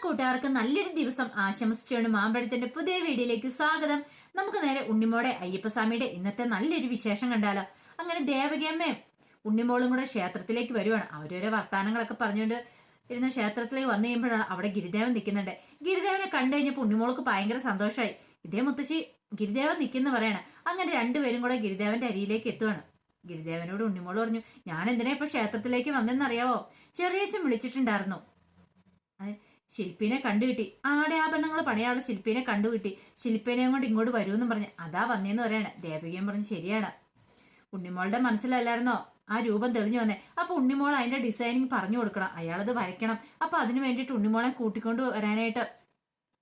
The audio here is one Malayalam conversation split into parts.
കൂട്ടുകാർക്ക് നല്ലൊരു ദിവസം ആശംസിച്ചുകൊണ്ട് മാമ്പഴത്തിന്റെ പുതിയ വീഡിയോയിലേക്ക് സ്വാഗതം. നമുക്ക് നേരെ ഉണ്ണിമോടെ അയ്യപ്പസ്വാമിയുടെ ഇന്നത്തെ നല്ലൊരു വിശേഷം കണ്ടാലോ. അങ്ങനെ ദേവകിയമ്മയും ഉണ്ണിമോളും കൂടെ ക്ഷേത്രത്തിലേക്ക് വരുവാണ്. അവരവരെ വർത്താനങ്ങളൊക്കെ പറഞ്ഞുകൊണ്ട് ഇരുന്ന ക്ഷേത്രത്തിലേക്ക് വന്നു കഴിയുമ്പോഴാണ് അവിടെ ഗിരിദേവൻ നിൽക്കുന്നുണ്ട്. ഗിരിദേവനെ കണ്ടു കഴിഞ്ഞപ്പോൾ ഉണ്ണിമോൾക്ക് ഭയങ്കര സന്തോഷമായി. ഇതേ മുത്തശ്ശി ഗിരിദേവൻ നിൽക്കുന്ന പറയണം. അങ്ങനെ രണ്ടുപേരും കൂടെ ഗിരിദേവന്റെ അരിയിലേക്ക് എത്തുവാണ്. ഗിരിദേവനോട് ഉണ്ണിമോള് പറഞ്ഞു, ഞാൻ എന്തിനാ ഇപ്പൊ ക്ഷേത്രത്തിലേക്ക് വന്നെന്നറിയാവോ? ചെറിയച്ഛൻ വിളിച്ചിട്ടുണ്ടായിരുന്നു. ശില്പിനെ കണ്ടുകിട്ടി, ആടയാഭരണങ്ങൾ പണിയാനുള്ള ശില്പിനെ കണ്ടുകിട്ടി, ശില്പിനെയും കൊണ്ട് ഇങ്ങോട്ട് വരുമെന്നും പറഞ്ഞ് അതാ വന്നേന്ന് പറയാണ്. ദേവികയും പറഞ്ഞ് ശരിയാണ്, ഉണ്ണിമോളുടെ മനസ്സിലല്ലായിരുന്നോ ആ രൂപം തെളിഞ്ഞു വന്നേ. അപ്പൊ ഉണ്ണിമോൾ അതിന്റെ ഡിസൈനിങ് പറഞ്ഞു കൊടുക്കണം, അയാളത് വരയ്ക്കണം. അപ്പൊ അതിന് വേണ്ടിയിട്ട് ഉണ്ണിമോളെ കൂട്ടിക്കൊണ്ട് വരാനായിട്ട്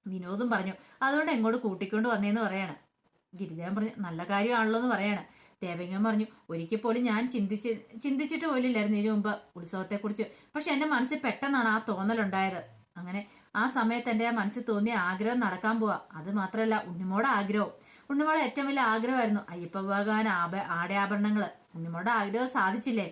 വിനോദും പറഞ്ഞു. അതുകൊണ്ട് എങ്ങോട്ട് കൂട്ടിക്കൊണ്ട് വന്നേന്ന് പറയാണ്. ഗിരിദേവൻ പറഞ്ഞു നല്ല കാര്യമാണല്ലോ എന്ന് പറയാണ്. ദേവകൻ പറഞ്ഞു, ഒരിക്കൽ പോലും ഞാൻ ചിന്തിച്ചിട്ട് പോലും ഇല്ലായിരുന്നു ഇതിനു മുമ്പ് ഉത്സവത്തെക്കുറിച്ച്. പക്ഷെ എന്റെ മനസ്സിൽ പെട്ടെന്നാണ് ആ തോന്നലുണ്ടായത്. അങ്ങനെ ആ സമയത്ത് എൻ്റെ മനസ്സിൽ തോന്നിയ ആഗ്രഹം നടക്കാൻ പോവാ. അത് മാത്രമല്ല, ഉണ്ണിമോടെ ആഗ്രഹം, ഉണ്ണിമോടെ ഏറ്റവും വലിയ ആഗ്രഹമായിരുന്നു അയ്യപ്പ ഭഗവാൻ ആടയാഭരണങ്ങൾ. ഉണ്ണിമോടെ ആഗ്രഹം സാധിച്ചില്ലേ?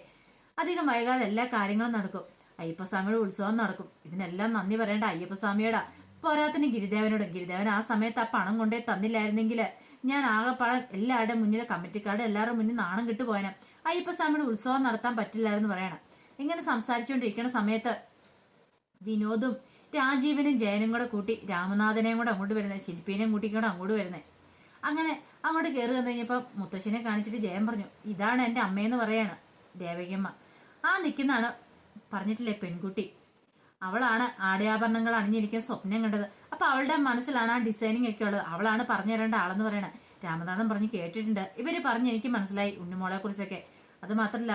അധികം വൈകാതെ എല്ലാ കാര്യങ്ങളും നടക്കും. അയ്യപ്പസ്വാമിയുടെ ഉത്സവം നടക്കും. ഇതിനെല്ലാം നന്ദി പറയേണ്ട അയ്യപ്പസ്വാമിയോടാ, പോരാത്തിന് ഗിരിദേവനോട്. ഗിരിദേവൻ ആ സമയത്ത് ആ പണം കൊണ്ടേ തന്നില്ലായിരുന്നെങ്കിൽ ഞാൻ ആകെപ്പാടാൻ എല്ലാവരുടെ മുന്നിൽ, കമ്മിറ്റിക്കാരുടെ എല്ലാവരുടെ മുന്നിൽ നാണം കിട്ടുപോയനെ. അയ്യപ്പസ്വാമിയുടെ ഉത്സവം നടത്താൻ പറ്റില്ലായിരുന്നു പറയണം. ഇങ്ങനെ സംസാരിച്ചുകൊണ്ടിരിക്കുന്ന സമയത്ത് വിനോദും രാജീവനും ജയനും കൂടെ കൂട്ടി രാമനാഥനെയും കൂടെ അങ്ങോട്ട് വരുന്നത്, ശില്പീനെയും കൂട്ടിക്കൂടെ അങ്ങോട്ട് വരുന്നത്. അങ്ങനെ അങ്ങോട്ട് കയറി വന്നു കഴിഞ്ഞപ്പോൾ മുത്തശ്ശനെ കാണിച്ചിട്ട് ജയൻ പറഞ്ഞു, ഇതാണ് എൻ്റെ അമ്മയെന്ന് പറയാണ് ദേവകിയമ്മ. ആ നിൽക്കുന്നതാണ് പറഞ്ഞിട്ടില്ലേ പെൺകുട്ടി, അവളാണ് ആടയാഭരണങ്ങൾ അണിഞ്ഞിരിക്കുന്ന സ്വപ്നം കണ്ടത്. അപ്പൊ അവളുടെ മനസ്സിലാണ് ആ ഡിസൈനിങ് ഒക്കെ ഉള്ളത്. അവളാണ് പറഞ്ഞു തരേണ്ട ആളെന്ന് പറയണ. രാമനാഥൻ പറഞ്ഞ് കേട്ടിട്ടുണ്ട്, ഇവര് പറഞ്ഞ് എനിക്ക് മനസ്സിലായി ഉണ്ണിമോളെ കുറിച്ചൊക്കെ. അത് മാത്രല്ല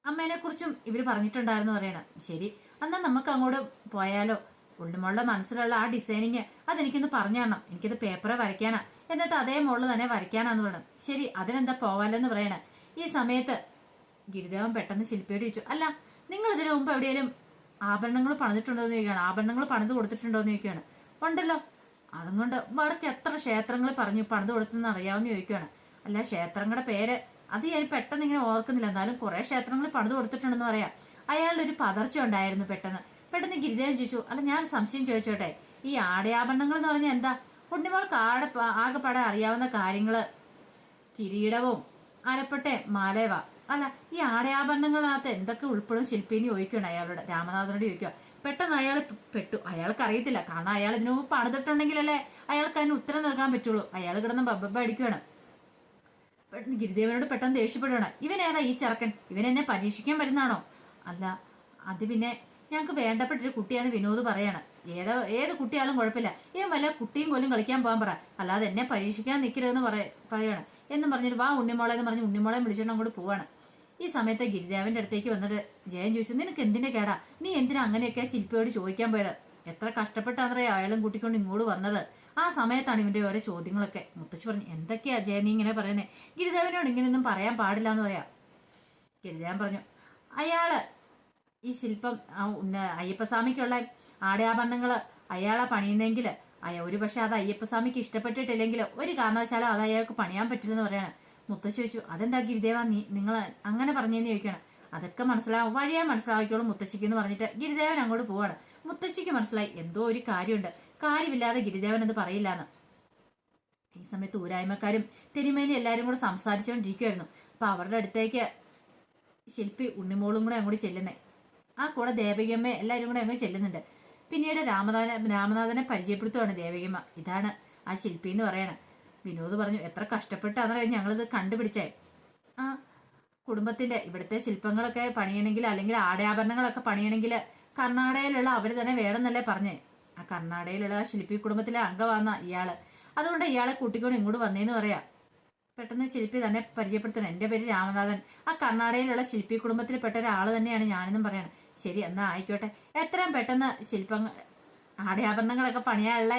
അമ്മേനെ കുറിച്ചും ഇവര് പറഞ്ഞിട്ടുണ്ടായിരുന്നു പറയണം. ശരി, എന്നാൽ നമുക്ക് അങ്ങോട്ട് പോയാലോ? ഉണ്ണിമോളുടെ മനസ്സിലുള്ള ആ ഡിസൈനിങ് അതെനിക്കൊന്ന് പറഞ്ഞു തരണം, എനിക്കത് പേപ്പറെ വരയ്ക്കാനാ, എന്നിട്ട് അതേ മോള് തന്നെ വരയ്ക്കാനാന്ന് പറയണം. ശരി, അതിനെന്താ പോവാലെന്ന് പറയണ. ഈ സമയത്ത് ഗിരിദേവൻ പെട്ടെന്ന് ശില്പിയോട് ചോദിച്ചു, അല്ല നിങ്ങൾ ഇതിനു മുമ്പ് എവിടെയെങ്കിലും ആഭരണങ്ങൾ പണിതിട്ടുണ്ടോ എന്ന് ചോദിക്കുകയാണ്. ആഭരണങ്ങൾ പണിത് കൊടുത്തിട്ടുണ്ടോ എന്ന് ചോദിക്കുകയാണ്. ഉണ്ടല്ലോ, അതുകൊണ്ട് വടക്ക് എത്ര ക്ഷേത്രങ്ങൾ പറഞ്ഞു പണിത് കൊടുത്തെന്ന് അറിയാമെന്ന് ചോദിക്കുകയാണ്. അല്ല, ക്ഷേത്രങ്ങളുടെ പേര് അത് ഞാൻ പെട്ടെന്ന് ഇങ്ങനെ ഓർക്കുന്നില്ല, എന്നാലും കുറെ ക്ഷേത്രങ്ങൾ പണിത് കൊടുത്തിട്ടുണ്ടെന്ന് പറയാം. അയാളുടെ ഒരു പതർച്ച ഉണ്ടായിരുന്നു. പെട്ടെന്ന് ഗിരിദേവൻ ചോദിച്ചു, അല്ല ഞാൻ സംശയം ചോദിച്ചോട്ടെ, ഈ ആടയാഭരണങ്ങൾ എന്ന് പറഞ്ഞാൽ എന്താ? ഉണ്ണിമോൾക്ക് ആകെപ്പാടെ അറിയാവുന്ന കാര്യങ്ങള് കിരീടവും അരപ്പട്ടെ മാലേവ. അല്ല, ഈ ആടയാഭരണങ്ങളകത്ത് എന്തൊക്കെ ഉൾപ്പെടും ശില്പിന്ന് ചോദിക്കുകയാണ് അയാളോട്, രാമനാഥനോട് ചോദിക്കുക. പെട്ടെന്ന് അയാൾ പെട്ടു. അയാൾക്ക് അറിയത്തില്ല, കാരണം അയാൾ ഇതിനു മുമ്പ് പണിതിട്ടുണ്ടെങ്കിലല്ലേ അയാൾക്ക് അതിന് ഉത്തരം നൽകാൻ പറ്റുള്ളൂ. അയാൾ കിടന്ന് ബബ്ബ അടിക്കുകയാണ്. പെട്ടെന്ന് ഗിരിദേവനോട് പെട്ടെന്ന് ദേഷ്യപ്പെടുകയാണ്. ഇവനേതാ ഈ ചെറുക്കൻ? ഇവൻ എന്നെ പരീക്ഷിക്കാൻ വരുന്നതാണോ? അല്ല, അത് പിന്നെ ഞങ്ങൾക്ക് വേണ്ടപ്പെട്ടൊരു കുട്ടിയാന്ന് വിനോദ് പറയാണ്. ഏത് കുട്ടിയാളും കുഴപ്പമില്ല, ഇവൻ വല്ല കുട്ടിയും പോലും കളിക്കാൻ പോകാൻ പറ, അല്ലാതെ എന്നെ പരീക്ഷിക്കാൻ നിൽക്കരുതെന്ന് പറയാണ്. എന്നും പറഞ്ഞിട്ട് വാ ഉണ്ണിമോളെ എന്ന് പറഞ്ഞ് ഉണ്ണിമോളെ വിളിച്ചോണ്ട് അങ്ങോട്ട് പോവാണ്. ഈ സമയത്ത് ഗിരിദേവന്റെ അടുത്തേക്ക് വന്നിട്ട് ജയൻ ചോദിച്ചു, നിനക്ക് എന്തിന്റെ കേടാ? നീ എന്തിനാ അങ്ങനെയൊക്കെ ശില്പിയോട് ചോദിക്കാൻ പോയത്? എത്ര കഷ്ടപ്പെട്ടാന്നറിയ അയാളും കൂട്ടിക്കൊണ്ട് ഇങ്ങോട്ട് വന്നത്. ആ സമയത്താണ് ഇവന്റെ ഓരോ ചോദ്യങ്ങളൊക്കെ. മുത്തശ്ശി പറഞ്ഞു, എന്തൊക്കെയാ ജയൻ നീ ഇങ്ങനെ പറയുന്നേ? ഗിരിദേവനോട് ഇങ്ങനെയൊന്നും പറയാൻ പാടില്ല എന്ന് പറയാം. ഗിരിദേവൻ പറഞ്ഞു, അയാള് ഈ ശില്പം അയ്യപ്പസ്വാമിക്കുള്ള ആടയാഭരണങ്ങൾ അയാളെ പണിയുന്നെങ്കിൽ ഒരു പക്ഷെ അത് അയ്യപ്പസ്വാമിക്ക് ഇഷ്ടപ്പെട്ടിട്ടില്ലെങ്കിൽ ഒരു കാരണവശാലും അത് അയാൾക്ക് പണിയാൻ പറ്റില്ലെന്ന് പറയാണ്. മുത്തശ്ശി ചോദിച്ചു, അതെന്താ ഗിരിദേവ നിങ്ങൾ അങ്ങനെ പറഞ്ഞെന്ന് ചോദിക്കണം. അതൊക്കെ മനസ്സിലാവും, വഴിയാ മനസ്സിലാക്കിയോളും മുത്തശ്ശിക്ക് എന്ന് പറഞ്ഞിട്ട് ഗിരിദേവൻ അങ്ങോട്ട് പോവാണ്. മുത്തശ്ശിക്ക് മനസ്സിലായി എന്തോ ഒരു കാര്യമുണ്ട്, കാര്യമില്ലാതെ ഗിരിദേവൻ അത് പറയില്ലാന്ന്. ഈ സമയത്ത് ഊരായ്മക്കാരും തിരുമേനി എല്ലാവരും കൂടെ സംസാരിച്ചുകൊണ്ടിരിക്കുമായിരുന്നു. അപ്പൊ അവരുടെ അടുത്തേക്ക് ശില്പി ഉണ്ണിമോളും കൂടെ അങ്ങോട്ട് ചെല്ലുന്നേ. ആ കൂടെ ദേവകിയമ്മ എല്ലാവരും കൂടെ അങ്ങ് ചെല്ലുന്നുണ്ട്. പിന്നീട് രാമനാഥനെ പരിചയപ്പെടുത്തുവാണ് ദേവകിയമ്മ. ഇതാണ് ആ ശില്പി എന്ന് പറയണ. വിനോദ് പറഞ്ഞു, എത്ര കഷ്ടപ്പെട്ടാന്ന് ഞങ്ങളിത് കണ്ടുപിടിച്ചേ. ആ കുടുംബത്തിന്റെ ഇവിടുത്തെ ശില്പങ്ങളൊക്കെ പണിയണമെങ്കിൽ അല്ലെങ്കിൽ ആടയാഭരണങ്ങളൊക്കെ പണിയണമെങ്കിൽ കർണാടകയിലുള്ള അവർ തന്നെ വേണമെന്നല്ലേ പറഞ്ഞേ. ആ കർണാടകയിലുള്ള ആ ശില്പി കുടുംബത്തിലെ അംഗമാന്ന ഇയാള്, അതുകൊണ്ട് ഇയാളെ കൂട്ടിക്കൊണ്ട് ഇങ്ങോട്ട് വന്നേന്ന് പറയാം. പെട്ടെന്ന് ശില്പി തന്നെ പരിചയപ്പെടുത്തണം, എൻ്റെ പേര് രാമനാഥൻ, ആ കർണാടകയിലുള്ള ശില്പി കുടുംബത്തിൽപ്പെട്ട ഒരാൾ തന്നെയാണ് ഞാനെന്നും പറയണം. ശരി, എന്നാ ആയിക്കോട്ടെ, എത്രയും പെട്ടെന്ന് ആടയാഭരണങ്ങളൊക്കെ പണിയാനുള്ള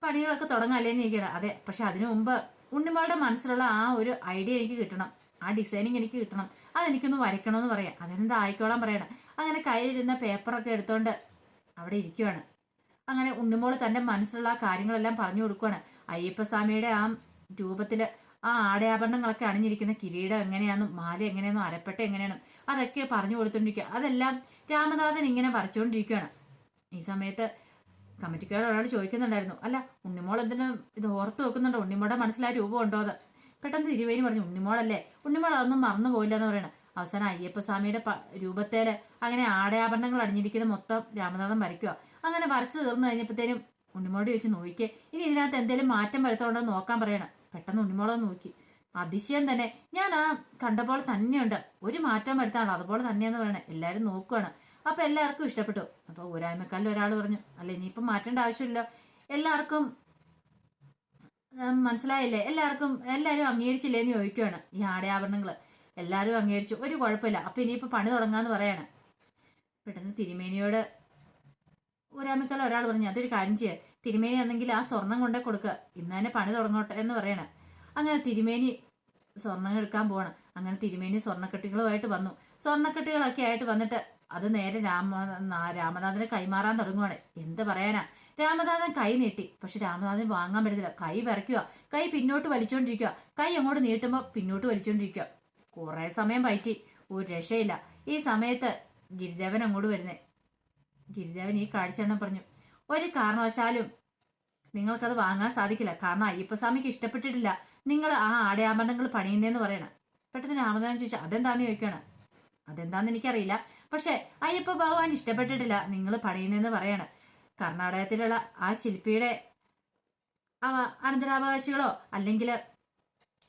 പണികളൊക്കെ തുടങ്ങാല്ലേന്ന് ചോദിക്കണം. അതെ, പക്ഷെ അതിനു മുമ്പ് ഉണ്ണിമോളുടെ മനസ്സിലുള്ള ആ ഒരു ഐഡിയ എനിക്ക് കിട്ടണം, ആ ഡിസൈനിങ് എനിക്ക് കിട്ടണം, അതെനിക്കൊന്ന് വരയ്ക്കണമെന്ന് പറയാം. അതിനെന്താ ആയിക്കോളാൻ പറയണം. അങ്ങനെ കയ്യിലിരുന്ന പേപ്പറൊക്കെ എടുത്തോണ്ട് അവിടെ ഇരിക്കുവാണ്. അങ്ങനെ ഉണ്ണിമോള് തൻ്റെ മനസ്സിലുള്ള ആ കാര്യങ്ങളെല്ലാം പറഞ്ഞു കൊടുക്കുവാണ്. അയ്യപ്പസ്വാമിയുടെ ആ രൂപത്തില് ആ ആടയാഭരണങ്ങളൊക്കെ അണിഞ്ഞിരിക്കുന്ന കിരീടം എങ്ങനെയാണെന്നും മാല എങ്ങനെയാണെന്നും അരപ്പട്ട എങ്ങനെയാണെന്നും അതൊക്കെ പറഞ്ഞു കൊടുത്തോണ്ടിരിക്കുക. അതെല്ലാം രാമനാഥൻ ഇങ്ങനെ വരച്ചുകൊണ്ടിരിക്കുകയാണ്. ഈ സമയത്ത് കമ്മിറ്റിക്കാർ ഒരാൾ ചോദിക്കുന്നുണ്ടായിരുന്നു, അല്ല ഉണ്ണിമോൾ എന്തിനും ഇത് ഓർത്ത് വെക്കുന്നുണ്ടോ, ഉണ്ണിമോടെ മനസ്സിലായ രൂപം ഉണ്ടോ എന്ന്. പെട്ടെന്ന് തിരുവേനി പറഞ്ഞു, ഉണ്ണിമോളല്ലേ, ഉണ്ണിമോൾ അതൊന്നും മറന്നു പോയില്ല എന്ന് പറയണം. അവസാനം അയ്യപ്പസ്വാമിയുടെ രൂപത്തേല് അങ്ങനെ ആടയാഭരണങ്ങൾ അണിഞ്ഞിരിക്കുന്ന മൊത്തം രാമനാഥൻ വരയ്ക്കുക. അങ്ങനെ വരച്ചു തീർന്നു കഴിഞ്ഞപ്പോഴത്തേനും ഉണ്ണിമോട് ചോദിച്ചു, നോക്കിയേ ഇനി ഇതിനകത്ത് എന്തെങ്കിലും മാറ്റം വരുത്തോണ്ടോ നോക്കാൻ പറയണം. പെട്ടെന്ന് ഉണ്ണിമോളെ നോക്കി, അതിശയം തന്നെ, ഞാൻ ആ കണ്ട പോലെ തന്നെയുണ്ട്, ഒരു മാറ്റം വരുത്താണോ അതുപോലെ തന്നെയെന്ന് പറയണേ. എല്ലാവരും നോക്കുകയാണ്. അപ്പൊ എല്ലാവർക്കും ഇഷ്ടപ്പെട്ടു. അപ്പൊ ഊരായ്മക്കാരിൽ ഒരാൾ പറഞ്ഞു, അല്ല ഇനിയിപ്പം മാറ്റേണ്ട ആവശ്യമില്ല, എല്ലാവർക്കും മനസ്സിലായില്ലേ, എല്ലാവരും അംഗീകരിച്ചില്ലേന്ന് ചോദിക്കുകയാണ്. ഈ ആടയാഭരണങ്ങൾ എല്ലാവരും അംഗീകരിച്ചു, ഒരു കുഴപ്പമില്ല, അപ്പൊ ഇനിയിപ്പോൾ പണി തുടങ്ങാന്ന് പറയാണ്. പെട്ടെന്ന് തിരുമേനിയോട് ഊരായ്മക്കാരിൽ ഒരാൾ പറഞ്ഞു, അതൊരു കാര്യം ചെയ്യുക, തിരുമേനി ആണെങ്കിൽ ആ സ്വർണം കൊണ്ടേ കൊടുക്കുക, ഇന്ന് തന്നെ പണി തുടങ്ങോട്ടെ എന്ന് പറയണേ. അങ്ങനെ തിരുമേനി സ്വർണം എടുക്കാൻ പോവാണ്. അങ്ങനെ തിരുമേനി സ്വർണ്ണക്കെട്ടികളുമായിട്ട് വന്നു. സ്വർണ്ണക്കെട്ടികളൊക്കെ ആയിട്ട് വന്നിട്ട് അത് നേരെ രാമനാഥനെ കൈമാറാൻ തുടങ്ങുവാണ്. എന്ത് പറയാനാ, രാമനാഥൻ കൈ നീട്ടി, പക്ഷെ രാമനാഥൻ വാങ്ങാൻ പറ്റത്തില്ല. കൈ വിറയ്ക്കുക, കൈ പിന്നോട്ട് വലിച്ചോണ്ടിരിക്കുക, കൈ അങ്ങോട്ട് നീട്ടുമ്പോൾ പിന്നോട്ട് വലിച്ചോണ്ടിരിക്കുക. കുറെ സമയം പറ്റി, ഒരു രക്ഷയില്ല. ഈ സമയത്ത് ഗിരിദേവൻ അങ്ങോട്ട് വരുന്നേ. ഗിരിദേവൻ ഈ കാഴ്ച എണ്ണം പറഞ്ഞു, ഒരു കാരണവശാലും നിങ്ങൾക്കത് വാങ്ങാൻ സാധിക്കില്ല, കാരണം അയ്യപ്പസ്വാമിക്ക് ഇഷ്ടപ്പെട്ടിട്ടില്ല നിങ്ങൾ ആ ആടയാഭരണങ്ങൾ പണിയുന്നതെന്ന് പറയണം. പെട്ടെന്ന് രാമനാഥൻ ചോദിച്ചാൽ അതെന്താന്ന് ചോദിക്കണം. അതെന്താന്ന് എനിക്കറിയില്ല, പക്ഷെ അയ്യപ്പ ഭഗവാൻ ഇഷ്ടപ്പെട്ടിട്ടില്ല നിങ്ങൾ പണിയുന്നതെന്ന് പറയണം. കർണാടകത്തിലുള്ള ആ ശില്പിയുടെ അനന്തരാവകാശികളോ അല്ലെങ്കിൽ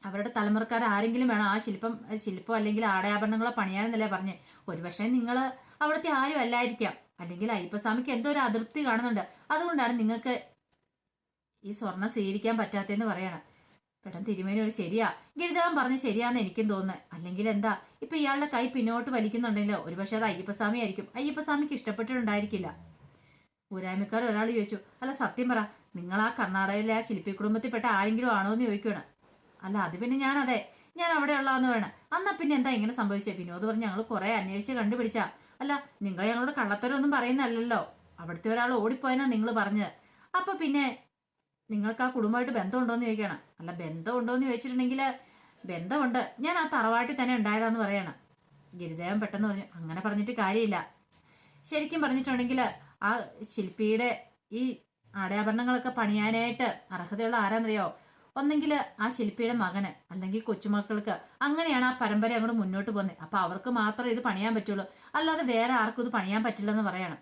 അവരുടെ തലമുറക്കാർ ആരെങ്കിലും വേണം ആ ശില്പം അല്ലെങ്കിൽ ആടയാഭരണങ്ങളോ പണിയാനെന്നല്ലേ പറഞ്ഞ്. ഒരുപക്ഷെ നിങ്ങൾ അവിടുത്തെ ആരും അല്ലായിരിക്കാം, അല്ലെങ്കിൽ അയ്യപ്പസ്വാമിക്ക് എന്തോ ഒരു അതൃപ്തി കാണുന്നുണ്ട്, അതുകൊണ്ടാണ് നിങ്ങൾക്ക് ഈ സ്വർണം സ്വീകരിക്കാൻ പറ്റാത്തതെന്ന് പറയണം. പെട്ടെന്ന് തിരുമേനി ഒരു ശരിയാ, ഗിരിദേവൻ പറഞ്ഞ് ശരിയാന്ന് എനിക്കും തോന്നുന്നത്. അല്ലെങ്കിൽ എന്താ ഇപ്പൊ ഇയാളുടെ കൈ പിന്നോട്ട് വലിക്കുന്നുണ്ടെങ്കിലോ ഒരുപക്ഷെ അത് അയ്യപ്പസ്വാമി ആയിരിക്കും, അയ്യപ്പസ്വാമിക്ക് ഇഷ്ടപ്പെട്ടിട്ടുണ്ടായിരിക്കില്ല. ഊരായ്മക്കാർ ഒരാൾ ചോദിച്ചു, അല്ല സത്യം പറ, നിങ്ങൾ ആ കർണാടകയിലെ ആ ശില്പി കുടുംബത്തിൽപ്പെട്ട ആരെങ്കിലും ആണോ എന്ന് ചോദിക്കണം. അല്ല അത് പിന്നെ ഞാൻ അവിടെ ഉള്ളതെന്ന് വേണം. എന്നാ പിന്നെ എന്താ ഇങ്ങനെ സംഭവിച്ചേ? വിനോദ് പറഞ്ഞ്, ഞങ്ങൾ കുറെ അന്വേഷിച്ച് കണ്ടുപിടിച്ചാ. അല്ല നിങ്ങൾ ഞങ്ങളോട് കള്ളത്തരമൊന്നും പറയുന്നല്ലോ, അവിടുത്തെ ഒരാൾ ഓടിപ്പോയെന്നാ നിങ്ങൾ പറഞ്ഞത്. അപ്പൊ പിന്നെ നിങ്ങൾക്ക് ആ കുടുംബമായിട്ട് ബന്ധമുണ്ടോന്ന് ചോദിക്കണം. അല്ല ബന്ധമുണ്ടോന്ന് ചോദിച്ചിട്ടുണ്ടെങ്കിൽ ബന്ധമുണ്ട്, ഞാൻ ആ തറവാട്ടിൽ തന്നെ ഉണ്ടായതാന്ന് പറയണം. ഗിരിദേവൻ പെട്ടെന്ന് പറഞ്ഞു, അങ്ങനെ പറഞ്ഞിട്ട് കാര്യമില്ല. ശരിക്കും പറഞ്ഞിട്ടുണ്ടെങ്കിൽ ആ ശില്പിയുടെ ഈ ആടയാഭരണങ്ങളൊക്കെ പണിയാനായിട്ട് അർഹതയുള്ള ആരാന്നറിയോ? ഒന്നെങ്കിൽ ആ ശില്പിയുടെ മകന്, അല്ലെങ്കിൽ കൊച്ചുമക്കൾക്ക്. അങ്ങനെയാണ് ആ പരമ്പര അങ്ങോട്ട് മുന്നോട്ട് പോകുന്നത്. അപ്പൊ അവർക്ക് മാത്രമേ ഇത് പണിയാൻ പറ്റുള്ളൂ, അല്ലാതെ വേറെ ആർക്കും ഇത് പണിയാൻ പറ്റില്ലെന്ന് പറയണം.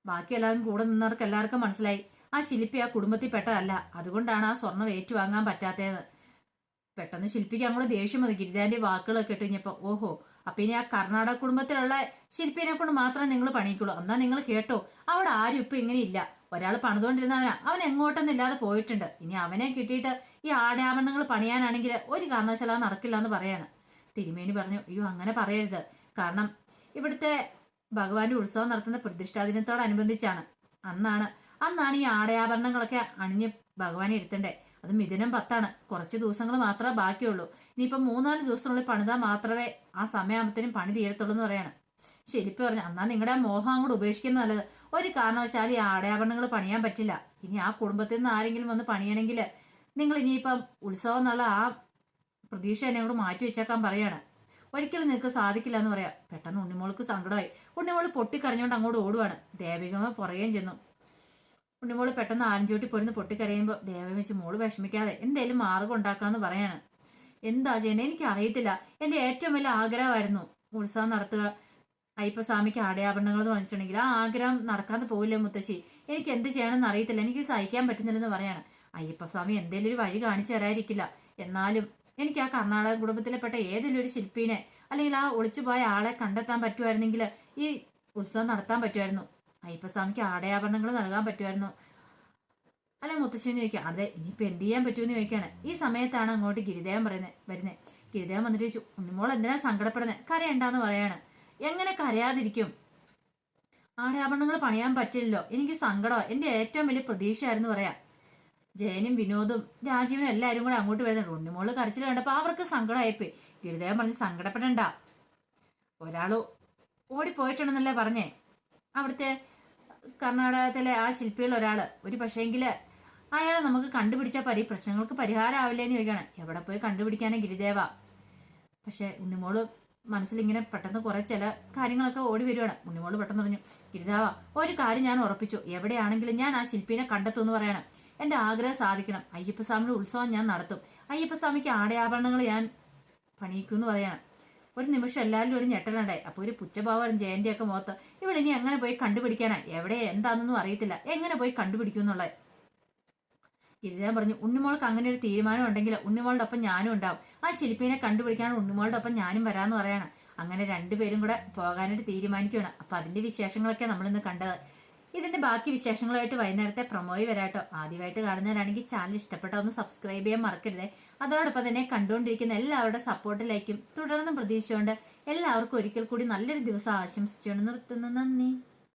ബാക്കി എല്ലാവരും കൂടെ നിന്നവർക്ക് എല്ലാവർക്കും മനസ്സിലായി ആ ശില്പി ആ കുടുംബത്തിൽ പെട്ടതല്ല, അതുകൊണ്ടാണ് ആ സ്വർണം ഏറ്റുവാങ്ങാൻ പറ്റാത്തത്. പെട്ടെന്ന് ശില്പിക്ക് അങ്ങോട്ട് ദേഷ്യം വന്നു ഗിരിദേവന്റെ വാക്കുകളൊക്കെ ഇട്ട് കഴിഞ്ഞപ്പോ, ഓഹോ അപ്പൊ ഇനി ആ കർണാടക കുടുംബത്തിലുള്ള ശില്പിനെ കൊണ്ട് മാത്രമേ നിങ്ങൾ പണിയിക്കുള്ളൂ. എന്നാ നിങ്ങൾ കേട്ടോ, അവിടെ ആരും ഇപ്പൊ ഇങ്ങനെ ഇല്ല. ഒരാൾ പണിതുകൊണ്ടിരുന്നവനാ, അവൻ എങ്ങോട്ടൊന്നില്ലാതെ പോയിട്ടുണ്ട്. ഇനി അവനെ കിട്ടിയിട്ട് ഈ ആടാഭരണങ്ങൾ പണിയാനാണെങ്കിൽ ഒരു കാരണവശാലും നടക്കില്ല എന്ന് പറയാണ്. തിരുമേനി പറഞ്ഞു, അയ്യോ അങ്ങനെ പറയരുത്, കാരണം ഇവിടുത്തെ ഭഗവാന്റെ ഉത്സവം നടത്തുന്ന പ്രതിഷ്ഠാ ദിനത്തോടനുബന്ധിച്ചാണ്. അന്നാണ് ഈ ആടയാഭരണങ്ങളൊക്കെ അണിഞ്ഞ് ഭഗവാനെ ഇരുത്തണ്ടേ. അത് മിഥുനം 10 കുറച്ച് ദിവസങ്ങൾ മാത്രമേ ബാക്കിയുള്ളൂ. ഇനിയിപ്പം 3-4 ദിവസത്തിനുള്ളിൽ പണിതാൽ മാത്രമേ ആ സമയമാകുമ്പത്തേനും പണി തീരത്തുള്ളൂ എന്ന് പറയാണ്. ശരിപ്പ് പറഞ്ഞു, എന്നാൽ നിങ്ങളുടെ മോഹം അങ്ങോട്ട് ഉപേക്ഷിക്കുന്നത് നല്ലത്. ഒരു കാരണവശാലും ഈ ആടയാഭരണങ്ങൾ പണിയാൻ പറ്റില്ല. ഇനി ആ കുടുംബത്തിൽ നിന്ന് ആരെങ്കിലും വന്ന് പണിയണമെങ്കിൽ നിങ്ങൾ ഇനിയിപ്പം ഉത്സവം എന്നുള്ള ആ പ്രതീക്ഷ എന്നെ അങ്ങോട്ട് മാറ്റി വെച്ചേക്കാൻ പറയാണ്. ഒരിക്കലും നിങ്ങൾക്ക് സാധിക്കില്ല എന്ന് പറയാം. പെട്ടെന്ന് ഉണ്ണിമോൾക്ക് സങ്കടമായി. ഉണ്ണിമോള് പൊട്ടിക്കരഞ്ഞുകൊണ്ട് അങ്ങോട്ട് ഓടുവാണ്. ദേവികമ്മ പുറകെയും ചെന്നു. ഉണ്ണിമോള് പെട്ടെന്ന് ആലഞ്ചോട്ടി പോരുന്ന് പൊട്ടിക്കരയുമ്പോൾ ദേവം വെച്ച്, മോള് വിഷമിക്കാതെ എന്തേലും മാർഗം ഉണ്ടാക്കാന്ന് പറയാണ്. എന്താ ചെയ്യുന്നത് എനിക്ക് അറിയത്തില്ല, എന്റെ ഏറ്റവും വലിയ ആഗ്രഹമായിരുന്നു ഉത്സവം നടത്തുക, അയ്യപ്പസ്വാമിക്ക് ആടയാഭരണങ്ങൾ എന്ന് പറഞ്ഞിട്ടുണ്ടെങ്കിൽ ആ ആഗ്രഹം നടക്കാതെ പോവില്ലേ മുത്തശ്ശി, എനിക്ക് എന്ത് ചെയ്യണമെന്ന് അറിയത്തില്ല, എനിക്ക് സഹിക്കാൻ പറ്റുന്നില്ലെന്ന് പറയാണ്. അയ്യപ്പസ്വാമി എന്തേലും ഒരു വഴി കാണിച്ചു തരാതിരിക്കില്ല, എന്നാലും എനിക്ക് ആ കർണാടക കുടുംബത്തിൽപ്പെട്ട ഏതെങ്കിലും ഒരു ശില്പീനെ അല്ലെങ്കിൽ ആ ഒളിച്ചുപോയ ആളെ കണ്ടെത്താൻ പറ്റുമായിരുന്നെങ്കിൽ ഈ ഉത്സവം നടത്താൻ പറ്റുമായിരുന്നു, അയ്യപ്പസ്വാമിക്ക് ആടയാഭരണങ്ങൾ നൽകാൻ പറ്റുമായിരുന്നു. അല്ലെ മുത്തശ്ശിന്ന് ചോദിക്കാം. അതെ, ഇനിയിപ്പോൾ എന്ത് ചെയ്യാൻ പറ്റുമെന്ന് ചോദിക്കുകയാണ്. ഈ സമയത്താണ് അങ്ങോട്ട് ഗിരിദേവൻ വരുന്നത്. ഗിരിദേവൻ വന്നിട്ട് ചോദിച്ചു, ഉണ്ണിമോൾ എന്തിനാ സങ്കടപ്പെടുന്നത്, കരയണ്ടാന്ന് പറയാണ്. എങ്ങനെ കരയാതിരിക്കും, ആടയാഭരണങ്ങൾ പണിയാൻ പറ്റില്ലല്ലോ, എനിക്ക് സങ്കടമാണ്, എൻ്റെ ഏറ്റവും വലിയ പ്രതീക്ഷയായിരുന്നു പറയാം. ജയനും വിനോദും രാജീവനും എല്ലാവരും കൂടെ അങ്ങോട്ട് വരുന്നുണ്ട്. ഉണ്ണിമോള് കരച്ചിൽ കണ്ടപ്പോൾ അവർക്ക് സങ്കടമായിപ്പോയി. ഗിരിദേവൻ പറഞ്ഞ്, സങ്കടപ്പെടണ്ട, ഒരാൾ ഓടിപ്പോയിട്ടുണ്ടെന്നല്ലേ പറഞ്ഞേ, അവിടുത്തെ കർണാടകത്തിലെ ആ ശില്പികൾ ഒരാള്. ഒരു പക്ഷേങ്കിൽ അയാളെ നമുക്ക് കണ്ടുപിടിച്ചാൽ പ്രശ്നങ്ങൾക്ക് പരിഹാരം ആവില്ലേന്ന് ചോദിക്കണം. എവിടെ പോയി കണ്ടുപിടിക്കാനേ ഗിരിദേവ. പക്ഷെ ഉണ്ണിമോള് മനസ്സിലിങ്ങനെ പെട്ടെന്ന് കുറെ ചില കാര്യങ്ങളൊക്കെ ഓടി വരുവാണ്. ഉണ്ണിമോള് പെട്ടെന്ന് പറഞ്ഞു, ഗിരിതാവ, ഒരു കാര്യം ഞാൻ ഉറപ്പിച്ചു, എവിടെയാണെങ്കിലും ഞാൻ ആ ശില്പിനെ കണ്ടെത്തുമെന്ന് പറയണം. എന്റെ ആഗ്രഹം സാധിക്കണം. അയ്യപ്പസ്വാമിയുടെ ഉത്സവം ഞാൻ നടത്തും. അയ്യപ്പസ്വാമിക്ക് ആടയാഭരണങ്ങൾ ഞാൻ പണിയിക്കും എന്ന് പറയണം. ഒരു നിമിഷം എല്ലാവരും ഒരു ഞെട്ടലുണ്ടായി. അപ്പോൾ ഒരു പുച്ഛഭാവം ജയന്തിയൊക്കെ മുഖത്ത്. ഇവളിനി എങ്ങനെ പോയി കണ്ടുപിടിക്കാനാ? എവിടെ എന്താണെന്നൊന്നും അറിയത്തില്ല, എങ്ങനെ പോയി കണ്ടുപിടിക്കും എന്നുള്ളത്. ഗിരിജാൻ പറഞ്ഞു, ഉണ്ണിമോൾക്ക് അങ്ങനെ ഒരു തീരുമാനം ഉണ്ടെങ്കിൽ ഉണ്ണിമോളുടെ ഒപ്പം ഞാനും ഉണ്ടാവും. ആ ശില്പിനെ കണ്ടുപിടിക്കാൻ ഉണ്ണിമോളുടെ ഒപ്പം ഞാനും വരാമെന്ന് പറയണം. അങ്ങനെ രണ്ടുപേരും കൂടെ പോകാനായിട്ട് തീരുമാനിക്കുകയാണ്. അപ്പൊ അതിന്റെ വിശേഷങ്ങളൊക്കെ നമ്മളിന്ന് കണ്ടത്. ഇതിന്റെ ബാക്കി വിശേഷങ്ങളുമായിട്ട് വൈകുന്നേരത്തെ പ്രൊമോയി വരാട്ടോ. ആദ്യമായിട്ട് കാണുന്നവരാണെങ്കിൽ ചാനൽ ഇഷ്ടപ്പെട്ട ഒന്ന് സബ്സ്ക്രൈബ് ചെയ്യാൻ മറക്കരുതേ. അതോടൊപ്പം തന്നെ കണ്ടുകൊണ്ടിരിക്കുന്ന എല്ലാവരുടെ സപ്പോർട്ടിലേക്കും തുടർന്നും പ്രതീക്ഷിച്ചുകൊണ്ട് എല്ലാവർക്കും ഒരിക്കൽ കൂടി നല്ലൊരു ദിവസം ആശംസിച്ചുകൊണ്ട് നിർത്തുന്നു. നന്ദി.